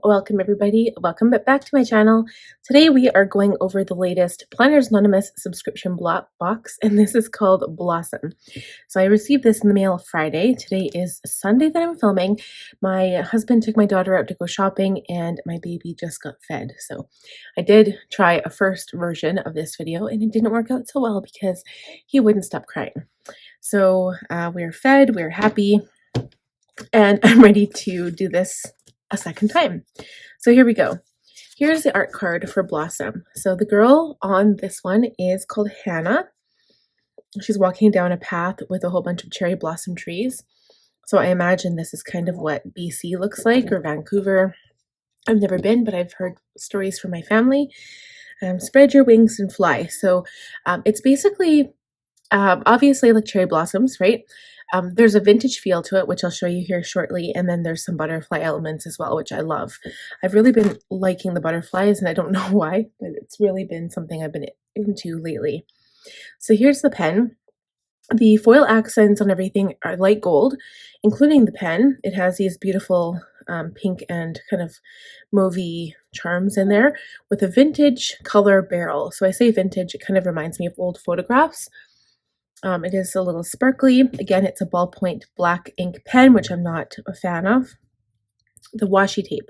welcome everybody. Welcome back to my channel. Today we are going over the latest Planners Anonymous subscription box, and this is called Blossom. So I received this in the mail Friday. Today is Sunday that I'm filming. My husband took my daughter out to go shopping and my baby just got fed. So I did try a first version of this video and it didn't work out so well because he wouldn't stop crying. So we're fed, we're happy, and I'm ready to do this a second time. So here we go. Here's the art card for Blossom. So the girl on this one is called Hannah. She's walking down a path with a whole bunch of cherry blossom trees. So I imagine this is kind of what BC looks like, or Vancouver. I've never been, but I've heard stories from my family. Spread your wings and fly. So it's basically obviously like cherry blossoms, right? There's a vintage feel to it, which I'll show you here shortly, and then there's some butterfly elements as well, which I love. I've really been liking the butterflies, and I don't know why, but it's really been something I've been into lately. So here's the pen. The foil accents on everything are light gold, including the pen. It has these beautiful pink and kind of mauvey charms in there with a vintage color barrel. So I say vintage, it kind of reminds me of old photographs. It is a little sparkly. Again, it's a ballpoint black ink pen, which I'm not a fan of. The washi tape.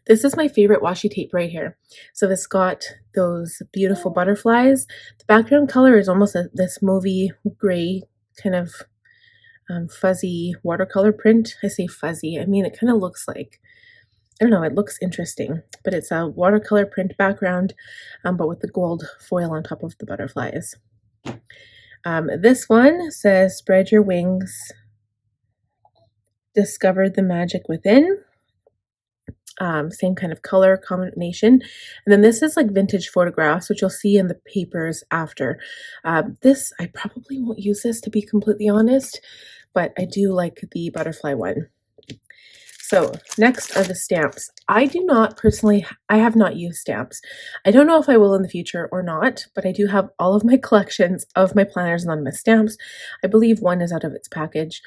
This is my favorite washi tape right here. So it's got those beautiful butterflies. The background color is almost this mauvey gray kind of fuzzy watercolor print. I say fuzzy. I mean, it kind of looks like, I don't know, it looks interesting. But it's a watercolor print background, but with the gold foil on top of the butterflies. This one says, spread your wings, discover the magic within. Same kind of color combination. And then this is like vintage photographs, which you'll see in the papers after. This, I probably won't use this, to be completely honest, but I do like the butterfly one. So next are the stamps. I do not personally, I have not used stamps. I don't know if I will in the future or not, but I do have all of my collections of my Planners Anonymous stamps. I believe one is out of its package.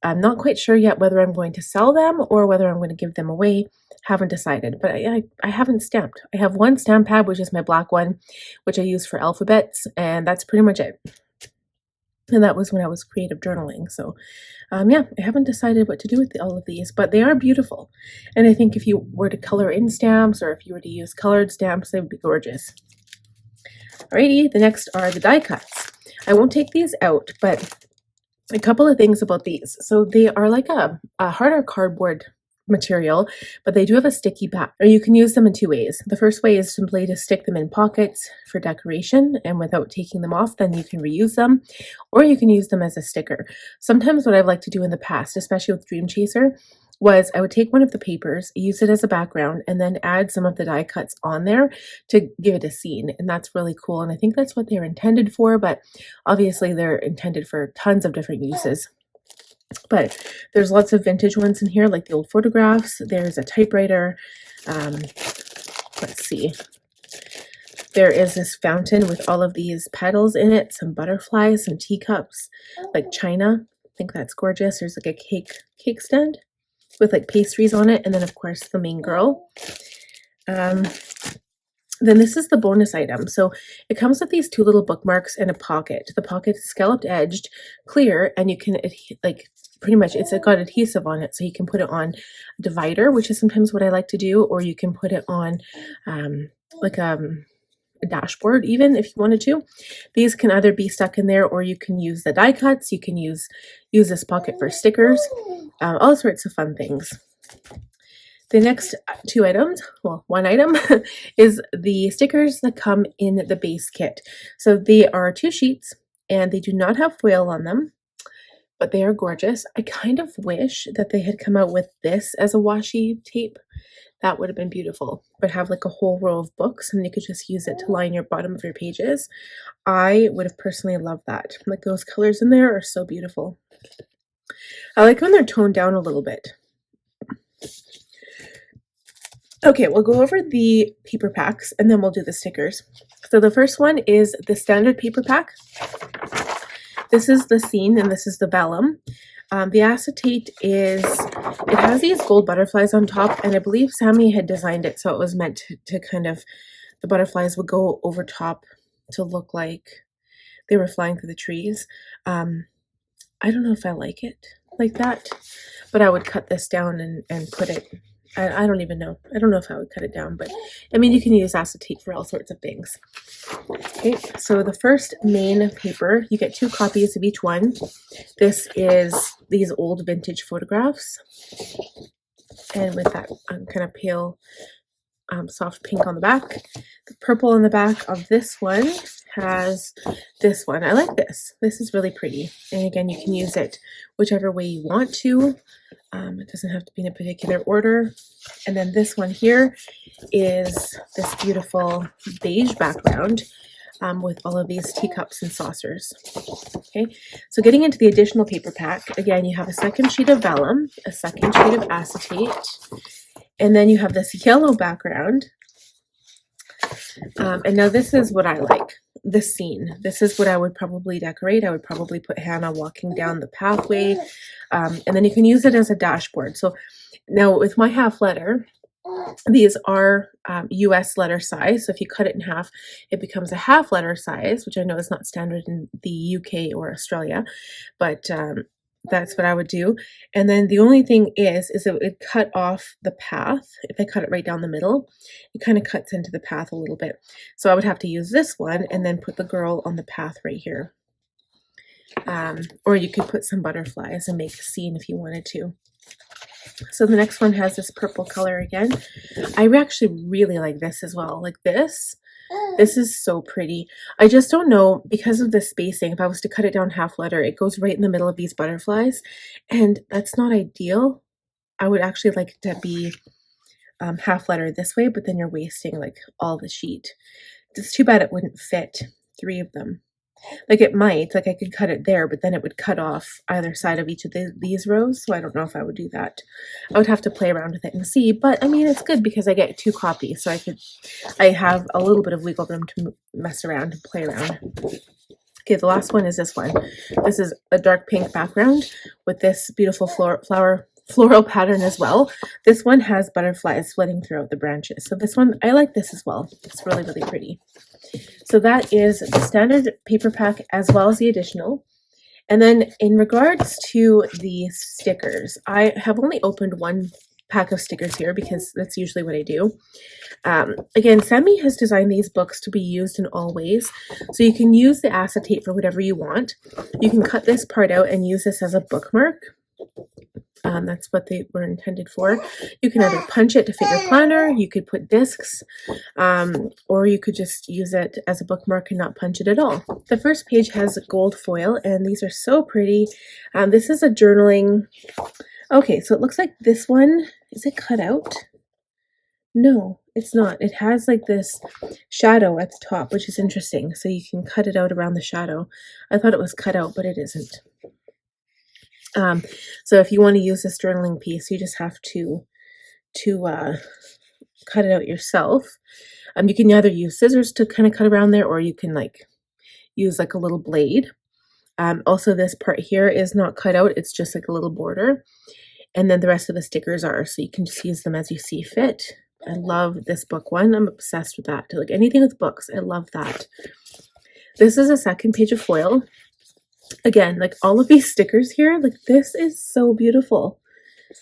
I'm not quite sure yet whether I'm going to sell them or whether I'm going to give them away. Haven't decided, but I haven't stamped. I have one stamp pad, which is my black one, which I use for alphabets, and that's pretty much it. And that was when I was creative journaling. So yeah, I haven't decided what to do with all of these, but they are beautiful. And I think if you were to color in stamps, or if you were to use colored stamps, they would be gorgeous. Alrighty, the next are the die cuts. I won't take these out, but a couple of things about these. So they are like a harder cardboard material, but they do have a sticky back, or you can use them in two ways. The first way is simply to stick them in pockets for decoration, and without taking them off, then you can reuse them, or you can use them as a sticker. Sometimes what I've liked to do in the past, especially with Dream Chaser, was I would take one of the papers, use it as a background, and then add some of the die cuts on there to give it a scene. And that's really cool. And I think that's what they're intended for, but obviously they're intended for tons of different uses. But there's lots of vintage ones in here, like the old photographs. There's a typewriter. Let's see. There is this fountain with all of these petals in it, some butterflies, some teacups, like china. I think that's gorgeous. There's like a cake stand with like pastries on it, and then of course the main girl. Then this is the bonus item. So it comes with these two little bookmarks and a pocket. The pocket is scalloped edged, clear, and you can like pretty much, it's got adhesive on it, so you can put it on a divider, which is sometimes what I like to do, or you can put it on like a dashboard even if you wanted to. These can either be stuck in there, or you can use the die cuts. You can use this pocket for stickers, all sorts of fun things. The next two items, well, one item is the stickers that come in the base kit. So they are 2 sheets and they do not have foil on them, but they are gorgeous. I kind of wish that they had come out with this as a washi tape. That would have been beautiful, but have like a whole row of books and you could just use it to line your bottom of your pages. I would have personally loved that. Like those colors in there are so beautiful. I like when they're toned down a little bit. Okay, we'll go over the paper packs and then we'll do the stickers. So the first one is the standard paper pack. This is the scene and this is the vellum. The acetate it has these gold butterflies on top, and I believe Sammy had designed it so it was meant to kind of, the butterflies would go over top to look like they were flying through the trees. I don't know if I like it like that, but I would cut this down and put it, I don't even know. I don't know if I would cut it down, but I mean, you can use acetate for all sorts of things. Okay, so the first main paper, you get 2 copies of each one. This is these old vintage photographs, and with that kind of pale soft pink on the back. The purple on the back of this one has this one. I like this. This is really pretty. And again, you can use it whichever way you want to. It doesn't have to be in a particular order. And then this one here is this beautiful beige background with all of these teacups and saucers. Okay, so getting into the additional paper pack, again, you have a second sheet of vellum, a second sheet of acetate, and then you have this yellow background. And now this is what I like, this scene. This is what I would probably decorate. I would probably put Hannah walking down the pathway. And then you can use it as a dashboard. So now with my half letter, these are US letter size. So if you cut it in half, it becomes a half letter size, which I know is not standard in the UK or Australia, but that's what I would do. And then the only thing is it would cut off the path. If I cut it right down the middle, it kind of cuts into the path a little bit. So I would have to use this one and then put the girl on the path right here. Or you could put some butterflies and make a scene if you wanted to. So the next one has this purple color again. I actually really like this as well. Like this. This is so pretty. I just don't know, because of the spacing, if I was to cut it down half letter, it goes right in the middle of these butterflies, and that's not ideal. I would actually like it to be half letter this way, but then you're wasting like all the sheet. It's too bad it wouldn't fit 3 of them. Like it might, like I could cut it there, but then it would cut off either side of each of these rows. So I don't know if I would do that. I would have to play around with it and see, but I mean, it's good because I get 2 copies. So I have a little bit of wiggle room to mess around and play around. Okay, the last one is this one. This is a dark pink background with this beautiful floral pattern as well. This one has butterflies flitting throughout the branches. So this one, I like this as well. It's really, really pretty. So that is the standard paper pack as well as the additional. And then in regards to the stickers, I have only opened 1 pack of stickers here because that's usually what I do. Again, Sammy has designed these books to be used in all ways. So you can use the acetate for whatever you want. You can cut this part out and use this as a bookmark. That's what they were intended for. You can either punch it to fit your planner, you could put discs, or you could just use it as a bookmark and not punch it at all. The first page has gold foil, and these are so pretty. This is a journaling. Okay, so it looks like this one, is it cut out? No, it's not. It has like this shadow at the top, which is interesting. So you can cut it out around the shadow. I thought it was cut out, but it isn't. So if you want to use this journaling piece, you just have to cut it out yourself. You can either use scissors to kind of cut around there, or you can like use like a little blade. Also, this part here is not cut out. It's just like a little border. And then the rest of the stickers are, so you can just use them as you see fit. I love this book one. I'm obsessed with that. Like anything with books, I love that. This is a second page of foil. Again, like all of these stickers here, like this is so beautiful.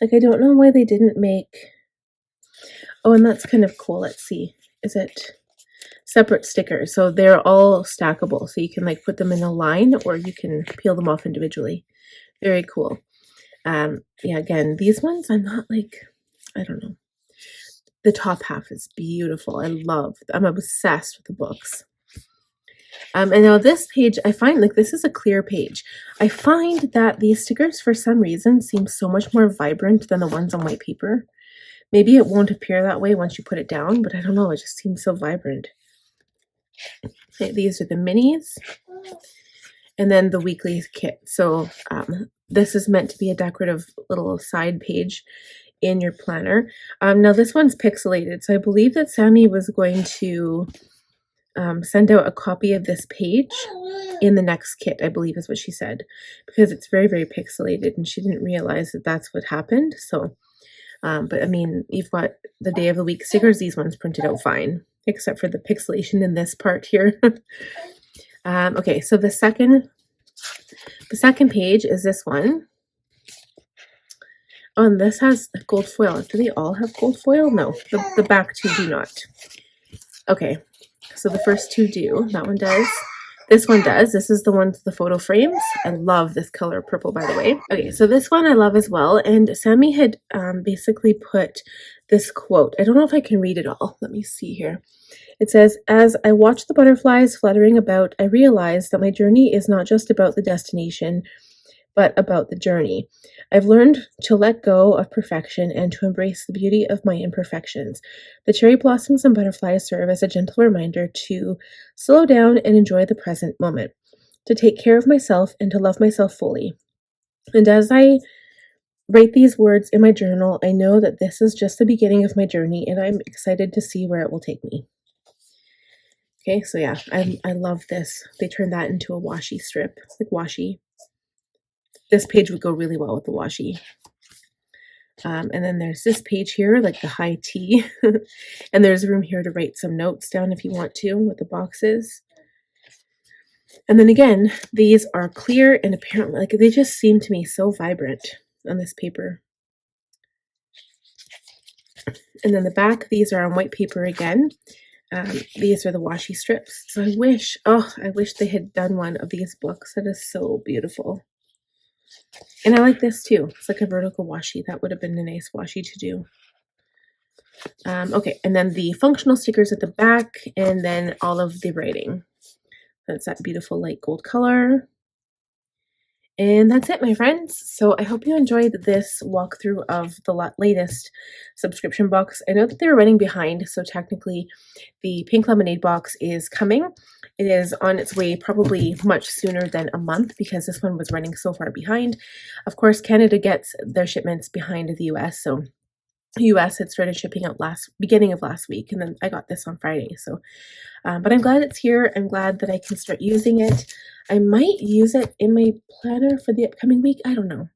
Like I don't know why they didn't make, oh, and that's kind of cool. Let's see, is it separate stickers? So they're all stackable, so you can like put them in a line or you can peel them off individually. Very cool. Yeah, again, these ones I'm not like, I don't know. The top half is beautiful. I'm obsessed with the books. And now this page, I find like this is a clear page. I find that these stickers for some reason seem so much more vibrant than the ones on white paper. Maybe it won't appear that way once you put it down, but I don't know, it just seems so vibrant. Okay, these are the minis and then the weekly kit. So this is meant to be a decorative little side page in your planner. Now this one's pixelated, so I believe that Sammy was going to send out a copy of this page in the next kit, I believe is what she said, because it's very, very pixelated and she didn't realize that that's what happened. So, but I mean, you've got the day of the week stickers. These ones printed out fine, except for the pixelation in this part here. Okay, so the second page is this one. Oh, and this has gold foil. Do they all have gold foil? No, the back two do not. Okay, so the first two do. That one does. This one does. This is the one with the photo frames. I love this color purple, by the way. Okay, so this one I love as well. And Sammy had basically put this quote. I don't know if I can read it all. Let me see here. It says, "As I watch the butterflies fluttering about, I realize that my journey is not just about the destination, but about the journey. I've learned to let go of perfection and to embrace the beauty of my imperfections. The cherry blossoms and butterflies serve as a gentle reminder to slow down and enjoy the present moment, to take care of myself and to love myself fully. And as I write these words in my journal, I know that this is just the beginning of my journey and I'm excited to see where it will take me." Okay, so yeah, I love this. They turned that into a washi strip, like washi. This page would go really well with the washi. And then there's this page here, like the high tea. And there's room here to write some notes down if you want to with the boxes. And then again, these are clear and apparently, like, they just seem to me so vibrant on this paper. And then the back, these are on white paper again. These are the washi strips. So I wish they had done one of these books. That is so beautiful. And I like this too. It's like a vertical washi. That would have been a nice washi to do. Okay, and then the functional stickers at the back, and then all of the writing. That's that beautiful light gold color. And that's it, my friends. So I hope you enjoyed this walkthrough of the latest subscription box. I know that they're running behind, so technically the pink lemonade box is coming. It is on its way probably much sooner than a month because this one was running so far behind. Of course, Canada gets their shipments behind the US, so US had started shipping out beginning of last week, and then I got this on Friday. So, but I'm glad it's here. I'm glad that I can start using it. I might use it in my planner for the upcoming week. I don't know.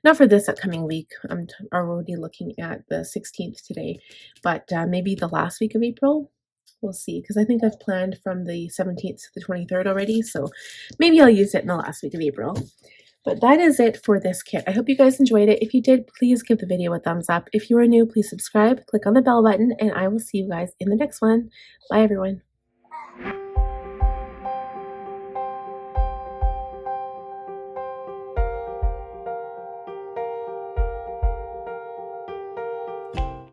Not for this upcoming week. I'm already looking at the 16th today, but maybe the last week of April. We'll see, because I think I've planned from the 17th to the 23rd already, so maybe I'll use it in the last week of April. But that is it for this kit. I hope you guys enjoyed it. If you did, please give the video a thumbs up. If you are new, please subscribe, click on the bell button, and I will see you guys in the next one. Bye, everyone.